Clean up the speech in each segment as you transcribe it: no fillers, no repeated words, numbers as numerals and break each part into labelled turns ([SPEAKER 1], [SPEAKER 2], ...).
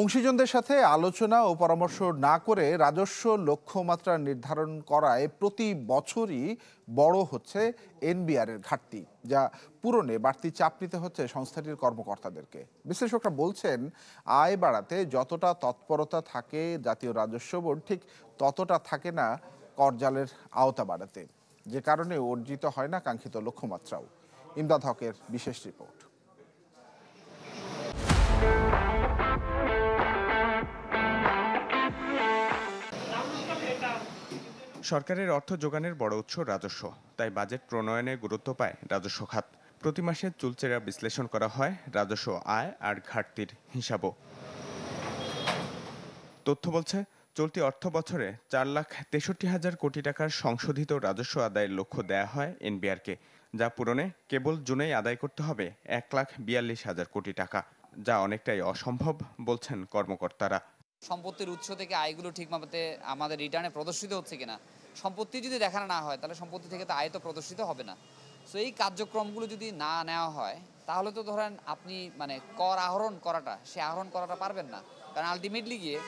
[SPEAKER 1] অংশীজনদের সাথে আলোচনা ও পরামর্শ না করে রাজস্ব লক্ষ্যমাত্রা নির্ধারণ করায় প্রতি বছরই বড় হচ্ছে এনবিআর এর ঘাটতি, যা পূরণে বাড়তি চাপ নিতে হচ্ছে সংস্থাটির কর্মকর্তাদেরকে। বিশ্লেষকরা বলছেন, আয় বাড়াতে যতটা তৎপরতা থাকে জাতীয় রাজস্ব বোর্ড, ঠিক ততটা থাকে না করজালের আওতা বাড়াতে, যে কারণে অর্জিত হয় না কাঙ্ক্ষিত লক্ষ্যমাত্রাও। ইমদাদ হকের বিশেষ রিপোর্ট।
[SPEAKER 2] সরকারের অর্থ যোগানের বড় উৎস রাজস্ব, তাই বাজেট প্রণয়নে গুরুত্ব পায় রাজস্ব খাত। প্রতি মাসে চুলচেরা বিশ্লেষণ করা হয় রাজস্ব আয় আর ঘাটতির হিসাবও। তথ্য বলছে, চলতি অর্থ বছরে 4,63,000 কোটি টাকার সংশোধিত রাজস্ব আদায়ের লক্ষ্য দেয়া হয় এনবিআরকে, যা পূরণে কেবল জুনেই আদায় করতে হবে 1,42,000 কোটি টাকা, যা অনেকটাই অসম্ভব বলছেন কর্মকর্তারা।
[SPEAKER 3] সম্পত্তির উৎস থেকে আয়গুলো ঠিকমতো আমাদের রিটার্নে প্রদর্শিত হচ্ছে কিনা, সম্পত্তি যদি দেখানো না হয় তাহলে সম্পত্তি থেকে তো আয় তো প্রদর্শিত হবে না। সো এই কার্যক্রমগুলো যদি না নেওয়া হয় তাহলে তো ধরেন আপনি কর আহরণ করাটা পারবেন না। কারণ আলটিমেটলি গিয়ে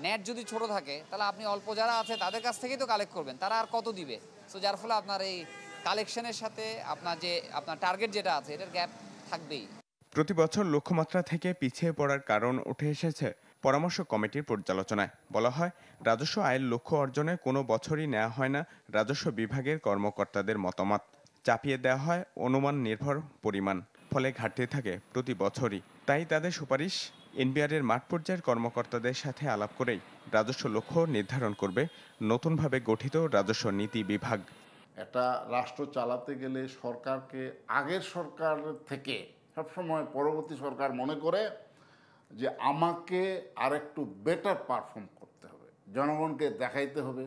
[SPEAKER 3] নেট যদি ছোট থাকে তাহলে আপনি অল্প যারা আছে তাদের কাছ থেকেই তো কালেক্ট করবেন, তারা আর কত দিবে। সো যার ফলে আপনার এই কালেকশনের সাথে আপনার টার্গেট যেটা আছে এটার গ্যাপ থাকবেই।
[SPEAKER 2] প্রতি বছর লক্ষ্যমাত্রা থেকে পিছিয়ে পড়ার কারণ উঠে এসেছে পরামর্শ কমিটির পর্যালোচনায়। বলা হয়, রাজস্ব আয়ের লক্ষ্য অর্জনে কোনো বছরই নেওয়া হয় না রাজস্ব বিভাগের কর্মকর্তাদের মতামত, চাপিয়ে দেওয়া হয় অনুমান নির্ভর পরিমাণ, ফলে ঘাটতি থাকে প্রতি বছরই। তাই তাদের সুপারিশ, এনবিআর এর মাঠ পর্যায়ের কর্মকর্তাদের সাথে আলাপ করেই রাজস্ব লক্ষ্য নির্ধারণ করবে নতুনভাবে গঠিত রাজস্ব নীতি বিভাগ।
[SPEAKER 4] একটা রাষ্ট্র চালাতে গেলে সরকারকে আগের সরকার থেকে সবসময় পরবর্তী সরকার মনে করে যে আমাকে আরেকটু বেটার পারফর্ম করতে হবে, জনগণকে দেখাইতে হবে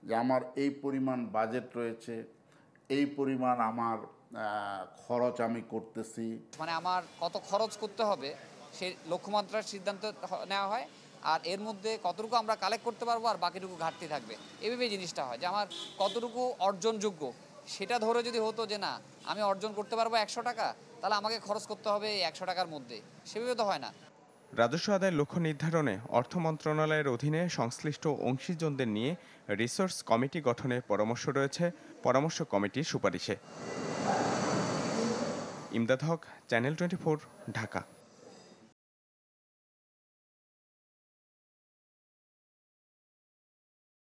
[SPEAKER 4] যে আমার এই পরিমাণ বাজেট রয়েছে, এই পরিমাণ আমার খরচ আমি করতেছি,
[SPEAKER 3] আমার কত খরচ করতে হবে সেই লক্ষ্যমাত্রার সিদ্ধান্ত নেওয়া হয়, আর এর মধ্যে কতটুকু আমরা কালেক্ট করতে পারবো আর বাকিটুকু ঘাটতি থাকবে। এভাবে জিনিসটা হয় যে আমার কতটুকু অর্জনযোগ্য সেটা ধরে যদি হতো যে না আমি অর্জন করতে পারবো 100 টাকা, তাহলে আমাকে খরচ করতে হবে 100 টাকার মধ্যে, সেভাবে তো হয় না।
[SPEAKER 2] রাজস্ব আদায়ের লক্ষ্য নির্ধারণে অর্থ মন্ত্রণালয়ের অধীনে সংশ্লিষ্ট অংশীজনদের নিয়ে রিসোর্স কমিটি গঠনে পরামর্শ রয়েছে পরামর্শ কমিটির সুপারিশে। ইমদাদ হক, চ্যানেল 24, ঢাকা।